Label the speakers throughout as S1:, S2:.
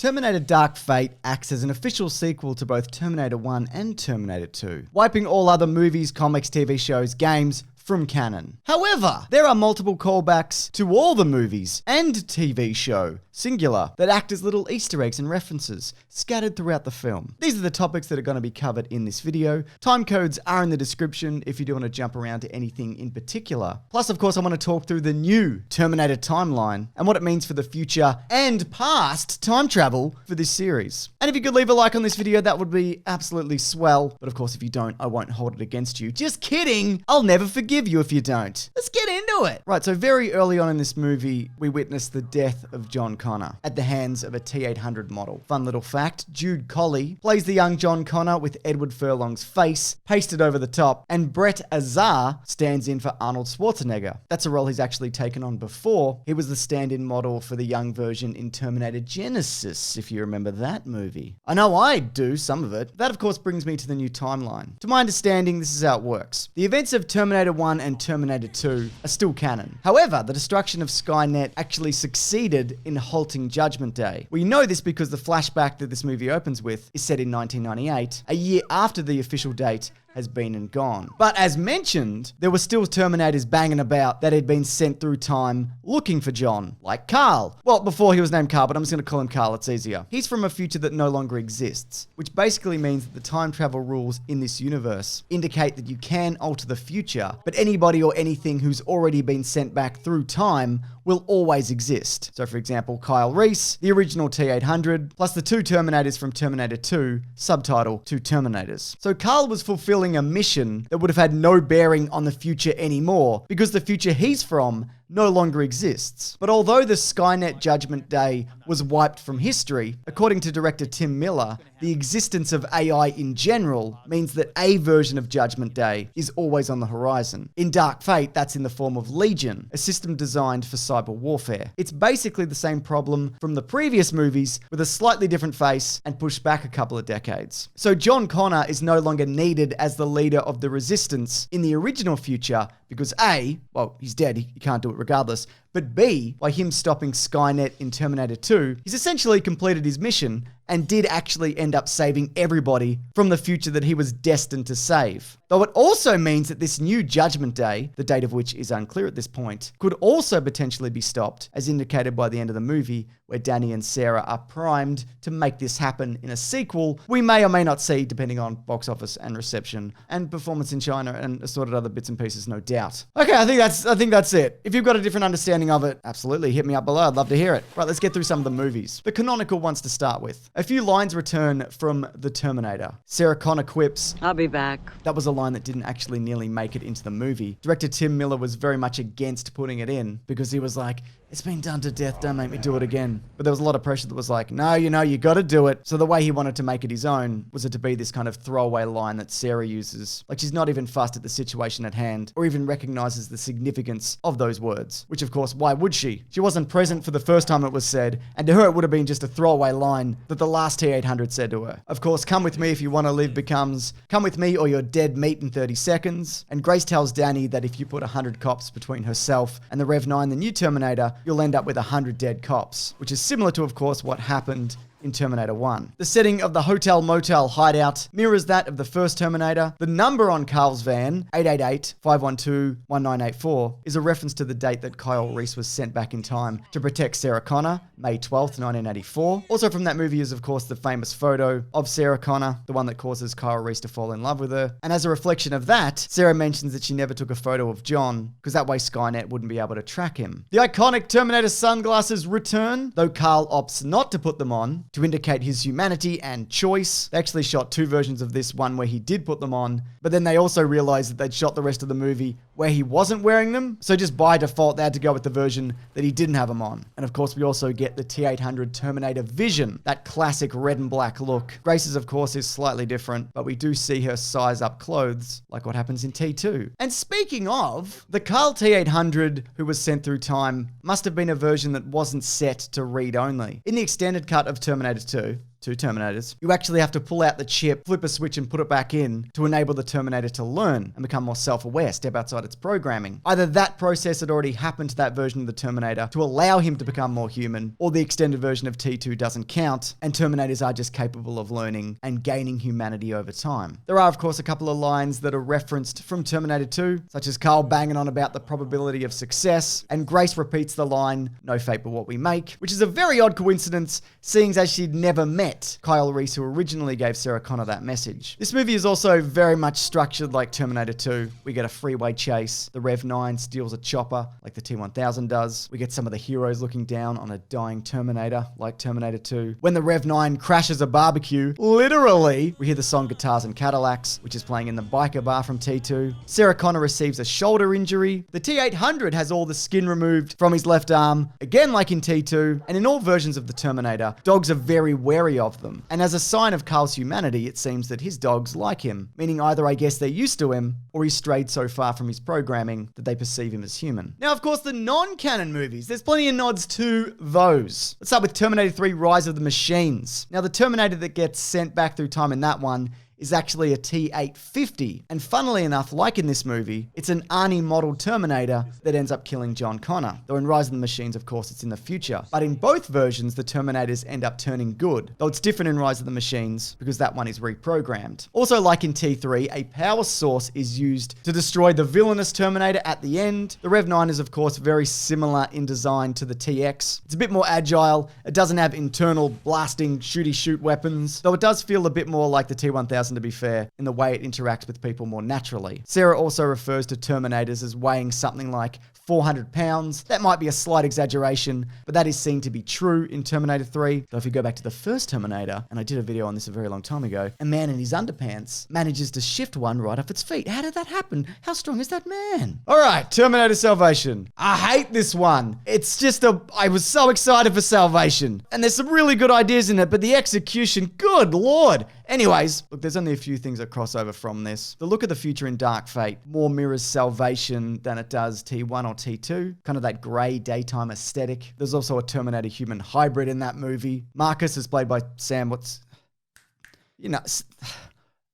S1: Terminator Dark Fate acts as an official sequel to both Terminator 1 and Terminator 2, wiping all other movies, comics, TV shows, games from canon. However, there are multiple callbacks to all the movies and TV show, singular, that act as little Easter eggs and references scattered throughout the film. These are the topics that are going to be covered in this video. Time codes are in the description if you do want to jump around to anything in particular. Plus, of course, I want to talk through the new Terminator timeline and what it means for the future and past time travel for this series. And if you could leave a like on this video, that would be absolutely swell. But of course, if you don't, I won't hold it against you. Just kidding! I'll never forgive you if you don't. Let's get into it. Right, so very early on in this movie, we witness the death of John Connor at the hands of a T-800 model. Fun little fact, Jude Colley plays the young John Connor with Edward Furlong's face pasted over the top, and Brett Azar stands in for Arnold Schwarzenegger. That's a role he's actually taken on before. He was the stand-in model for the young version in Terminator Genisys, if you remember that movie. I know I do, some of it. That, of course, brings me to the new timeline. To my understanding, this is how it works. The events of Terminator 1 and Terminator 2 are still canon. However, the destruction of Skynet actually succeeded in halting Judgment Day. We know this because the flashback that this movie opens with is set in 1998, a year after the official date has been and gone. But as mentioned, there were still Terminators banging about that had been sent through time looking for John, like Carl. Well, before he was named Carl, but I'm just going to call him Carl, it's easier. He's from a future that no longer exists, which basically means that the time travel rules in this universe indicate that you can alter the future, but anybody or anything who's already been sent back through time will always exist. So for example, Kyle Reese, the original T-800, plus the two Terminators from Terminator 2, subtitle Two Terminators. So Carl was fulfilling a mission that would have had no bearing on the future anymore, because the future he's from no longer exists. But although the Skynet Judgment Day was wiped from history, according to director Tim Miller, the existence of AI in general means that a version of Judgment Day is always on the horizon. In Dark Fate, that's in the form of Legion, a system designed for cyber warfare. It's basically the same problem from the previous movies with a slightly different face and pushed back a couple of decades. So John Connor is no longer needed as the leader of the resistance in the original future because A, well, he's dead, he can't do it regardless, but B, by him stopping Skynet in Terminator 2, he's essentially completed his mission and did actually end up saving everybody from the future that he was destined to save. Though it also means that this new Judgment Day, the date of which is unclear at this point, could also potentially be stopped, as indicated by the end of the movie, where Danny and Sarah are primed to make this happen in a sequel we may or may not see depending on box office and reception and performance in China and assorted other bits and pieces, no doubt. Okay, I think that's it. If you've got a different understanding of it, absolutely hit me up below. I'd love to hear it. Right, let's get through some of the movies. The canonical ones to start with. A few lines return from The Terminator. Sarah Connor quips,
S2: "I'll be back."
S1: That was a line that didn't actually nearly make it into the movie. Director Tim Miller was very much against putting it in because he was like, it's been done to death, don't make me do it again. But there was a lot of pressure that was like, no, you gotta do it. So the way he wanted to make it his own was it to be this kind of throwaway line that Sarah uses. Like she's not even fussed at the situation at hand or even recognizes the significance of those words. Which of course, why would she? She wasn't present for the first time it was said, and to her it would have been just a throwaway line that the last T-800 said to her. Of course, come with me if you want to live becomes, come with me or you're dead meat in 30 seconds. And Grace tells Danny that if you put 100 cops between herself and the Rev 9, the new Terminator, you'll end up with 100 dead cops, which is similar to, of course, what happened in Terminator 1. The setting of the hotel motel hideout mirrors that of the first Terminator. The number on Carl's van, 888-512-1984, is a reference to the date that Kyle Reese was sent back in time to protect Sarah Connor, May 12th, 1984. Also from that movie is, of course, the famous photo of Sarah Connor, the one that causes Kyle Reese to fall in love with her. And as a reflection of that, Sarah mentions that she never took a photo of John, because that way Skynet wouldn't be able to track him. The iconic Terminator sunglasses return, though Carl opts not to put them on, to indicate his humanity and choice. They actually shot two versions of this, one where he did put them on, but then they also realized that they'd shot the rest of the movie where he wasn't wearing them, so just by default they had to go with the version that he didn't have them on. And of course we also get the T-800 Terminator Vision, that classic red and black look. Grace's of course is slightly different, but we do see her size up clothes, like what happens in T2. And speaking of, the Carl T-800 who was sent through time must have been a version that wasn't set to read only. In the extended cut of Terminator 2, two Terminators. You actually have to pull out the chip, flip a switch and put it back in to enable the Terminator to learn and become more self-aware, step outside its programming. Either that process had already happened to that version of the Terminator to allow him to become more human, or the extended version of T2 doesn't count, and Terminators are just capable of learning and gaining humanity over time. There are, of course, a couple of lines that are referenced from Terminator 2, such as Carl banging on about the probability of success, and Grace repeats the line, "No fate but what we make," which is a very odd coincidence, seeing as she'd never met Kyle Reese, who originally gave Sarah Connor that message. This movie is also very much structured like Terminator 2. We get a freeway chase, the Rev 9 steals a chopper like the T-1000 does. We get some of the heroes looking down on a dying Terminator like Terminator 2. When the Rev 9 crashes a barbecue, literally, we hear the song Guitars and Cadillacs, which is playing in the biker bar from T2. Sarah Connor receives a shoulder injury. The T-800 has all the skin removed from his left arm, again like in T2, and in all versions of the Terminator, dogs are very wary of them. And as a sign of Carl's humanity, it seems that his dogs like him, meaning either I guess they're used to him, or he's strayed so far from his programming that they perceive him as human. Now, of course, the non-canon movies, there's plenty of nods to those. Let's start with Terminator 3, Rise of the Machines. Now, the Terminator that gets sent back through time in that one is actually a T-850. And funnily enough, like in this movie, it's an Arnie-modeled Terminator that ends up killing John Connor. Though in Rise of the Machines, of course, it's in the future. But in both versions, the Terminators end up turning good. Though it's different in Rise of the Machines because that one is reprogrammed. Also, like in T3, a power source is used to destroy the villainous Terminator at the end. The Rev 9 is, of course, very similar in design to the TX. It's a bit more agile. It doesn't have internal blasting shooty-shoot weapons. Though it does feel a bit more like the T-1000, to be fair, in the way it interacts with people more naturally. Sarah also refers to Terminators as weighing something like 400 pounds. That might be a slight exaggeration, but that is seen to be true in Terminator 3. Though if you go back to the first Terminator, and I did a video on this a very long time ago, a man in his underpants manages to shift one right off its feet. How did that happen? How strong is that man? All right, Terminator Salvation. I hate this one. It's just I was so excited for Salvation. And there's some really good ideas in it, but the execution, good Lord. Anyways, look, there's only a few things that cross over from this. The look of the future in Dark Fate more mirrors Salvation than it does T1 or T2. Kind of that grey daytime aesthetic. There's also a Terminator human hybrid in that movie. Marcus is played by Sam,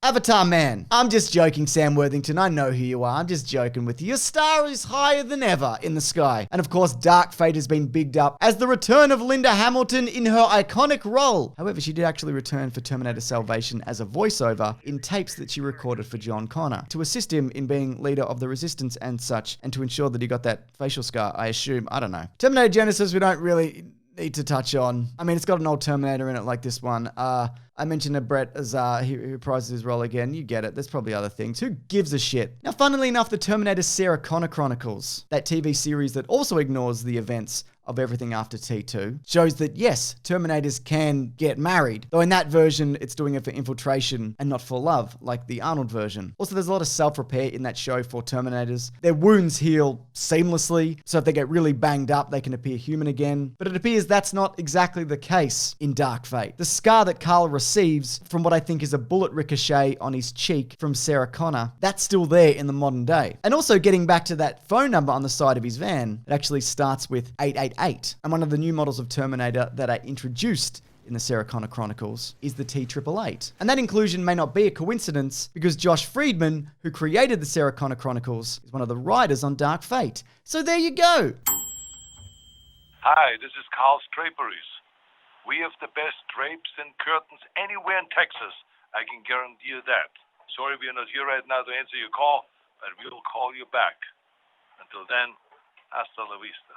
S1: Avatar Man. I'm just joking, Sam Worthington. I know who you are. I'm just joking with you. Your star is higher than ever in the sky. And of course, Dark Fate has been bigged up as the return of Linda Hamilton in her iconic role. However, she did actually return for Terminator Salvation as a voiceover in tapes that she recorded for John Connor to assist him in being leader of the resistance and such, and to ensure that he got that facial scar, I assume. I don't know. Terminator Genisys, we don't really need to touch on. I mean, it's got an old Terminator in it like this one. I mentioned a Brett Azar, he reprises his role again. You get it. There's probably other things. Who gives a shit? Now, funnily enough, the Terminator Sarah Connor Chronicles, that TV series that also ignores the events of everything after T2, shows that yes, Terminators can get married. Though in that version, it's doing it for infiltration and not for love, like the Arnold version. Also, there's a lot of self-repair in that show for Terminators. Their wounds heal seamlessly, so if they get really banged up, they can appear human again. But it appears that's not exactly the case in Dark Fate. The scar that Carl receives from what I think is a bullet ricochet on his cheek from Sarah Connor, that's still there in the modern day. And also, getting back to that phone number on the side of his van, it actually starts with 888. And one of the new models of Terminator that are introduced in the Sarah Connor Chronicles is the T-888. And that inclusion may not be a coincidence because Josh Friedman, who created the Sarah Connor Chronicles, is one of the writers on Dark Fate. So there you go.
S2: Hi, this is Carl's Draperies. We have the best drapes and curtains anywhere in Texas. I can guarantee you that. Sorry we are not here right now to answer your call, but we will call you back. Until then, hasta la vista.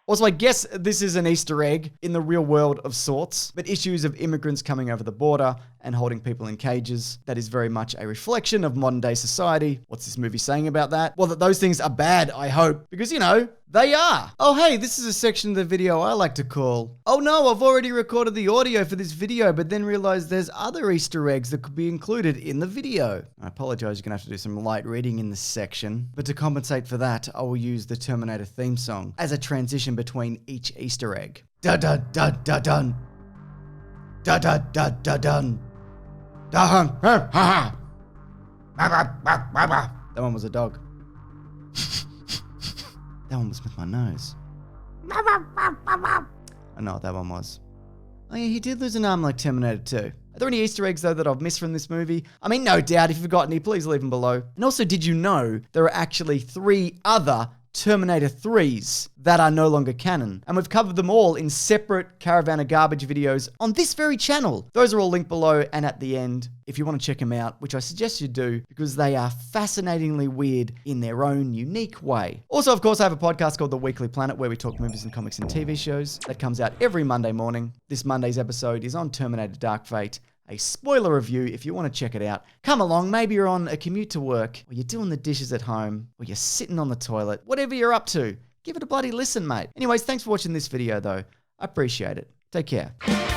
S1: Also, I guess this is an Easter egg in the real world of sorts, but issues of immigrants coming over the border and holding people in cages, that is very much a reflection of modern day society. What's this movie saying about that? Well, that those things are bad, I hope, because, you know, they are. Oh, hey, this is a section of the video I like to call, oh no, I've already recorded the audio for this video, but then realized there's other Easter eggs that could be included in the video. I apologize, you're gonna have to do some light reading in this section, but to compensate for that, I will use the Terminator theme song as a transition between each Easter egg. Da-da-da-da-dun. Da-da-da-da-dun. Da-hum. Ha-ha. That one was a dog. That one was with my nose. I know what that one was. Oh yeah, he did lose an arm like Terminator 2. Are there any Easter eggs, though, that I've missed from this movie? I mean, no doubt. If you've got any, please leave them below. And also, did you know there are actually 3 other Terminator 3s that are no longer canon? And we've covered them all in separate Caravan of Garbage videos on this very channel. Those are all linked below and at the end if you want to check them out, which I suggest you do because they are fascinatingly weird in their own unique way. Also, of course, I have a podcast called The Weekly Planet where we talk movies and comics and TV shows. That comes out every Monday morning. This Monday's episode is on Terminator Dark Fate. A spoiler review if you want to check it out. Come along, maybe you're on a commute to work, or you're doing the dishes at home, or you're sitting on the toilet, whatever you're up to. Give it a bloody listen, mate. Anyways, thanks for watching this video though. I appreciate it. Take care.